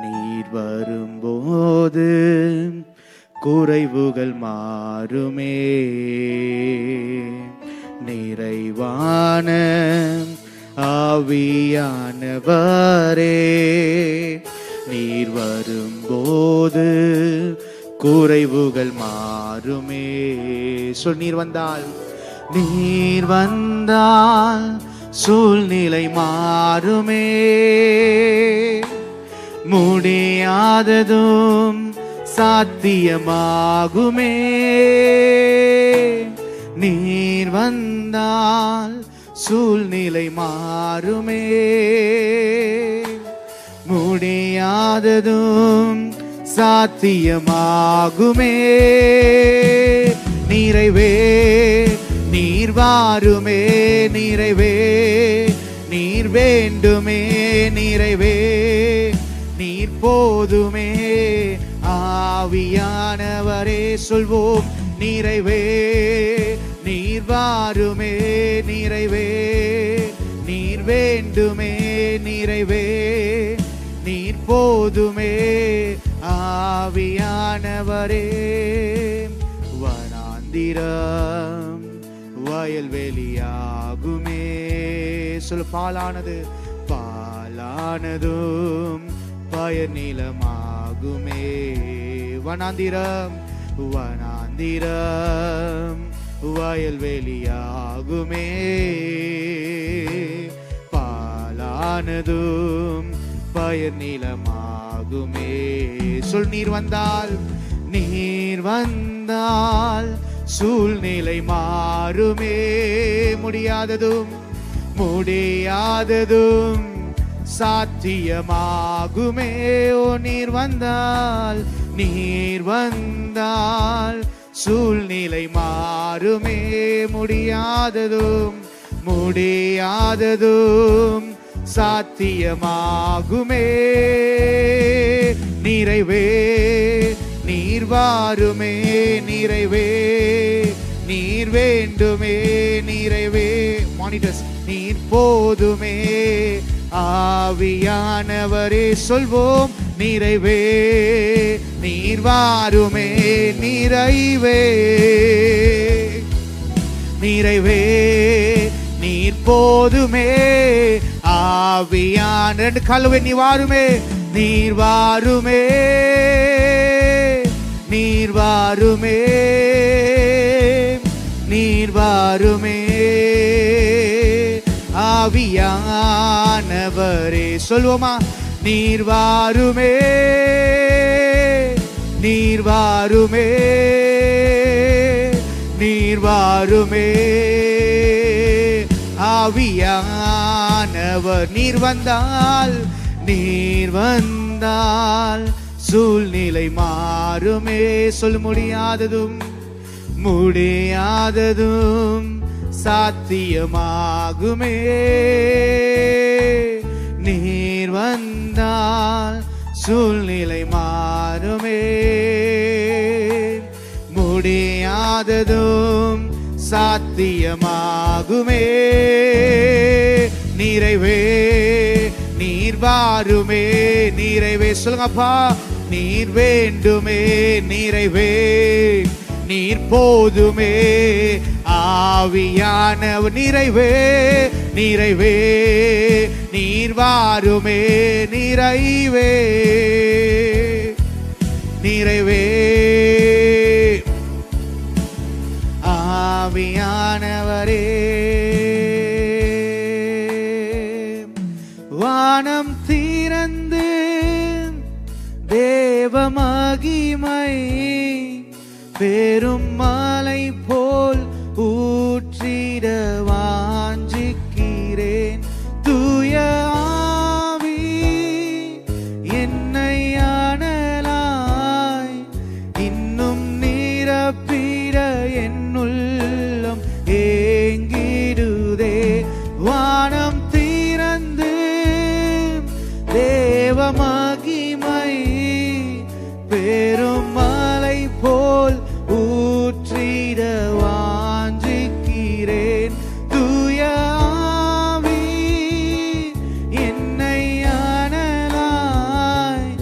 நீர் வரும்போது குறைவுகள் மாறுமே. நிறைவான ஆவியானவரே, நீர் வரும்போது குறைவுகள் மாறுமே. சொல், நீர் வந்தால் சூழ்நிலை மாறுமே. முடியாததும் சாத்தியமாகுமே. நீர் வந்தால் சூழ்நிலை மாறுமே. முடியாததும் சாத்தியமாகுமே. நிறைவே நீர் வாருமே. நிறைவே நீர் வேண்டுமே. நிறைவே நீர் போதுமே. ஆவியானவரே சொல்வோம், நிறைவே நீர் வாருமே. நிறைவே நீர் வேண்டுமே. நிறைவே நீர் போதுமே. ஆவியானவரே, வனாந்திரம் வயல்வெளியாகுமே. சொல், பாலானதும் பயர் நிலமாகுமே. வனாந்திரம் வயல்வெளியாகுமே. பாலானதும் பயர் நிலமாகுமே. சொல், நீர் வந்தால் சூழ்நிலை மாறுமே. முடியாததும் சாத்தியமாகுமே. ஓ, நீர் வந்தால் சூழ்நிலை மாறுமே. முடியாததும் சாத்தியமாகுமே. நிறைவே நீர் வாருமே. நிறைவே நீர் வேண்டுமே. நிறைவே மானிட்டர்ஸ் நீர் போதுமே. ஆவியானவரே சொல்வோம், நிறைவே நீர் வாருமே. நிறைவே நீர் போதுமே. ஆவியான ரெண்டு கல்வே நீ வாருமே. நீர் வாருமே. நீர் வாருமே. நீர் வாருமே. ஆவியானவரே சொல்வோமா, நீர் வாருமே. நீர் வாருமே. நீர் வாருமே. ஆவியானவர் நீர் வந்தால் சூழ்நிலை மாறுமே. சொல்ல, முடியாததும் சாத்தியமாகுமே. நீர் வந்தால் சூழ்நிலை மாறுமே. முடியாததும் சாத்தியமாகுமே. நிறைவே நீர் வாருமே. நிறைவே சொல்லுங்கப்பா, நீர் வேண்டுமே. நிறைவே நீர் போதுமே. ஆவியானவர் நிறைவே நீர் வாருமே. நிறைவே ஆவியானவரே, வானம் திறந்து தேவ மகிமை பெரும் மலை போல் ஊற்றிட வாஞ்சிக்கிறேன். தூய ஆவி என்னை அனலாய் இன்னும் நிரப்பிட என்னுள்ளம் ஏங்கிடுதே. வானம் திறந்து தேவ மகிமை பெரும் மலை போல் ஊற்றிட வாஞ்சிக்கிறேன். தூய ஆவி என்னை அனலாய்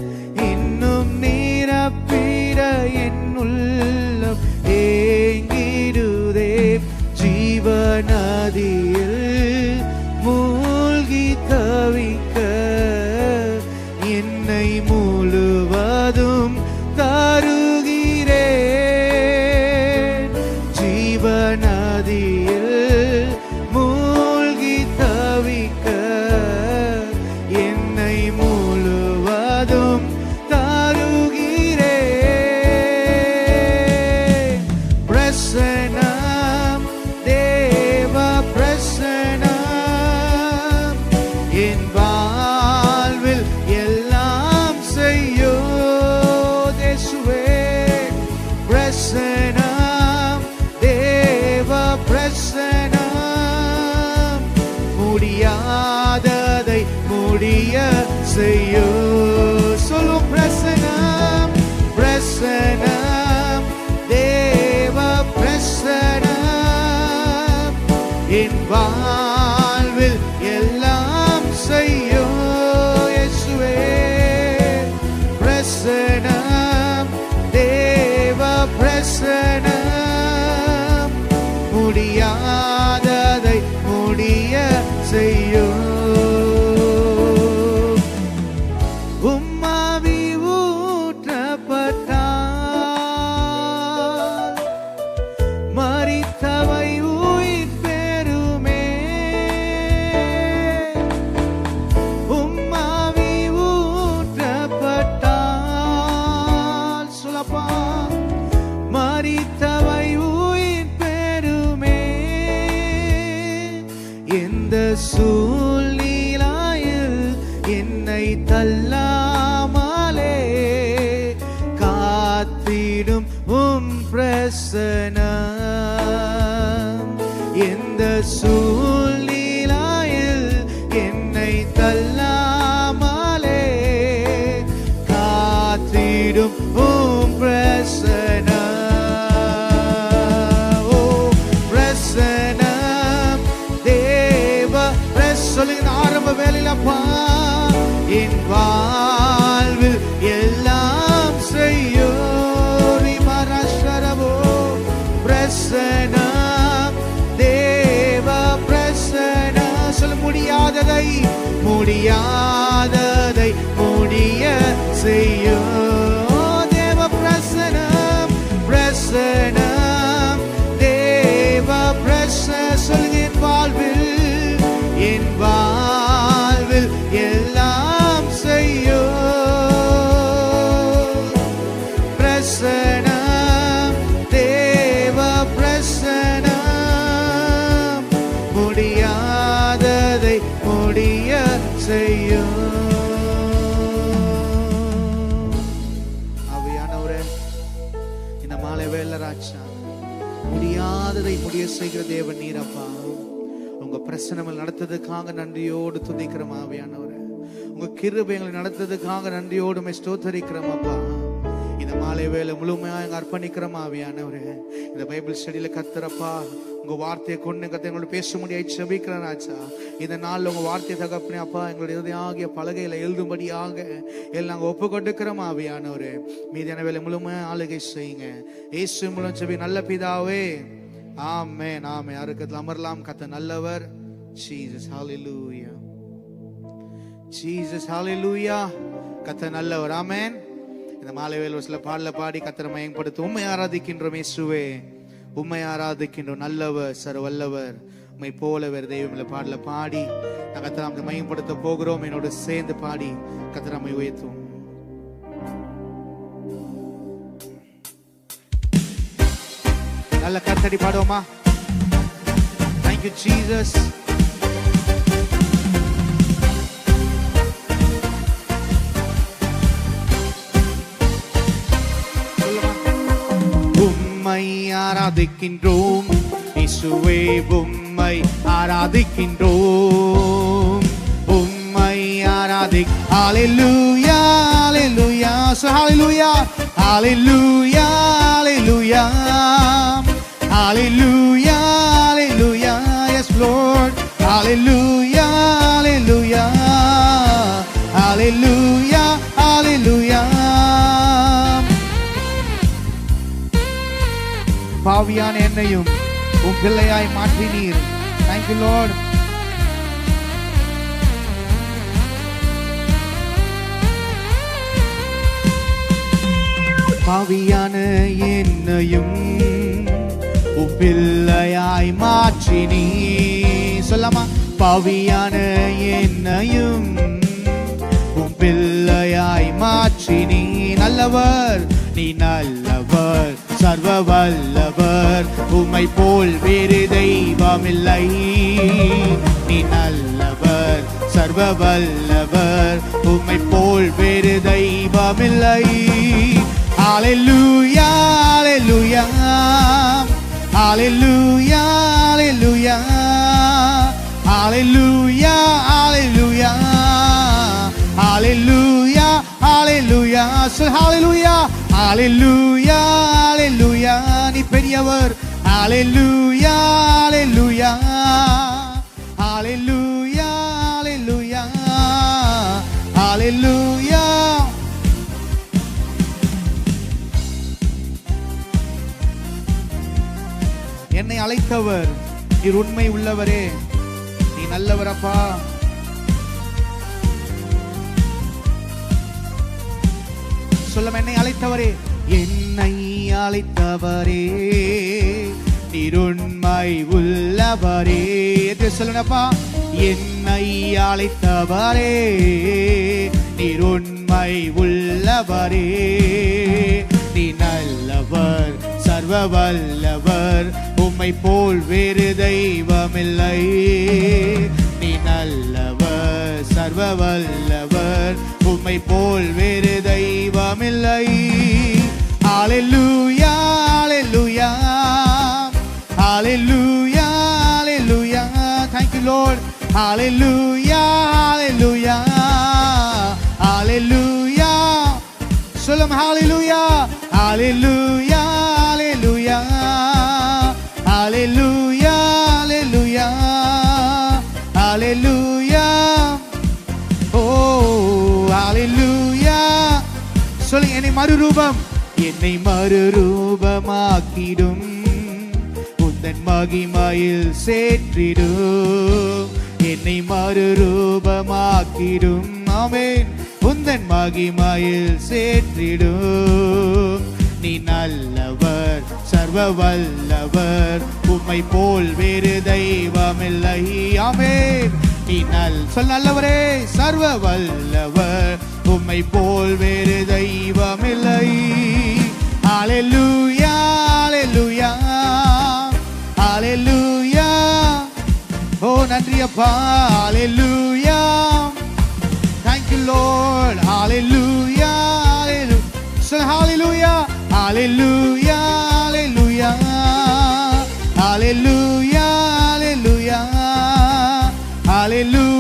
செய்யும். சொல்லும் பிரசனம், பிரசனம், தேவ பிரசனம் என் வாழ்வில் எல்லாம் செய்யும். இயேசுவே பிரசனம், தேவ பிரசனம் முடியாததை முடிய செய்யும். உம்மாவி ஊற்றப்பட்டால் மரித்தவை உயிர் பெறுமே. உம்மாவி ஊற்றப்பட்டால் சொல்லப்பா மரித்தவை உயிர் பெறுமே. எந்த சூழ்நிலையில் என்னை தள்ளாமலே காத்திடும் உம் பிரசனம். எந்த சூழ்நிலையில் என்னை தள்ளாமலே காத்திடும் உம் பிரசனம். ஓ பிரசனம், தேவ சொல்லுங்க ஆரம்ப வேலையிலப்பா என் வாழ்வில் எல்லாம் செய்யும். மரஸ்வரவோ பிரசனம், தேவ பிரசனம் சொல்ல முடியாததை முடியாததை முடிய செய்யும். தேவ பிரசனம், பிரசனம், தேவ பிரசனம் சொல்லுங்க என் வாழ்வில் என் வாழ்வில் எல்லாம் செய்யும். பிரசனம், தேவ பிரசனம் முடியாததை முடிய செய்யும். ஆவியானவரே இந்த மாலை வேளை ராஜா முடியாததை முடிய செய்கிற தேவன் நீரப்பா. உங்க பிரசனங்கள் நடத்ததுக்காக நன்றியோடு துதிக்கிறோம் ஆவியானவரே. உங்க கிருபைகளை நடத்ததுக்காக நன்றியோடு ஸ்தோத்தரிக்கிறோம் அப்பா. இந்த மாலை வேளை முழுமையா எங்க அர்ப்பணிக்கிறோம் ஆவியானவரே. இந்த பைபிள் ஸ்டடியில கத்துறப்பா உங்க வார்த்தையை கொண்டு கத்த எங்களோட பேச முடியாது செபிக்கிறேன் ஆச்சா. இந்த நாள்ல உங்க வார்த்தையை தகப்பனே அப்பா எங்களுடைய இறுதியாகிய பலகையில எழுதும்படியாக எல்லாம் ஒப்பு கொடுக்கிறோம் ஆவியானவரே. மீதியான வேலை முழுமையா ஆளுகை செய்யுங்க. இயேசு மூலம் செபி நல்ல பிதாவே, ஆமென் ஆமென். யாருக்கு அமரலாம். கத்த நல்லவர். ஜீசஸ் ஹalleluya, ஜீசஸ் ஹalleluya. கத்த நல்லவர். ஆமென். இந்த மாலை வேளை சில பாடல பாடி கத்தரை மயங்கப்படுத்த உம்மை ஆராதிக்கின்றோம். இயேசுவே உம்மை ஆராதிக்கின்றோம். நல்லவர், சர்வல்லவர், உம்மை போல வேறு தெய்வம் பாடல பாடி நான் கத்தரை மயங்கப்படுத்த போகிறோம். என்னோட சேர்ந்து பாடி கத்தரை நம்மை உயர்த்துவோம். நல்ல கத்தடி பாடுவோமா? Thank you Jesus. உம்மை ஆராதிக்கின்றோம் இயேசுவே, உம்மை ஆராதிக்கின்றோம், உம்மை ஹalleluya hallelujah. So hallelujah hallelujah hallelujah hallelujah hallelujah. Yes Lord, hallelujah hallelujah hallelujah hallelujah. பாவியான என்னையும் உம் பிள்ளையாய் மாற்றினீர். Thank you Lord. பாவியான என்னையும் உம் பிள்ளையாய் மாற்றினீர். சொல்லாமா? பாவியான என்னையும் உம் பிள்ளையாய் மாற்றினீர். நல்லவர் நீ நல்லவர், சர்வ வல்லவர், உம்மை போல் வேறு தெய்வமில்லை. நீ நல்லவர், சர்வ வல்லவர், உம்மை போல் வேறு தெய்வமில்லை. ஹalleluya hallelujah hallelujah hallelujah hallelujah hallelujah hallelujah சொல் ஹalleluya ஹalleluya ஹalleluya நீ பெரியவர் ஹalleluya ஹalleluya ஹalleluya ஹalleluya ஹalleluya என்னை அழைத்தவர் நீர் உண்மை உள்ளவரே நீ நல்லவரப்பா சொல்லும் என்னை அழைத்தவரே என்னை அழைத்தவரே நீர் உண்மை உள்ளவரே என்று சொல்லுனப்பா என்னை அழைத்தவரே நீர் உண்மை உள்ளவரே நீ நல்லவர் சர்வ வல்லவர் உம்மை போல் வேறு தெய்வமில்லை நீ நல்லவர் சர்வ வல்லவர் உம்மை போல் வேறு தெய்வமில்லை ஹalleluya ஹalleluya ஹalleluya ஹalleluya thank you lord ஹalleluya ஹalleluya ஹalleluya சொல்லும் ஹalleluya ஹalleluya ஹalleluya ஹalleluya ஹalleluya ஹalleluya ஓ ஹalleluya சொல்லுங்க என்னை மறுரூபமாக்கிடும் உந்தன் மகிமையில் சேற்றிடும் என்னை மறுரூபமாக்கிடும் ஆமென் உந்தன் மகிமையில் சேற்றிடும் நீ நல்லவர் சர்வ வல்லவர் உம்மை போல் வேறு தெய்வமில்லை ஆமென் நீ நல்லவரே சர்வ வல்லவர் உம்மை போல் வேறு தெய்வமில்லை ஹalleluya ஹalleluya ஹalleluya ஓ நன்றி அப்பா ஹalleluya thank you lord hallelujah hallelujah hallelujah hallelujah hallelujah hallelujah hallelujah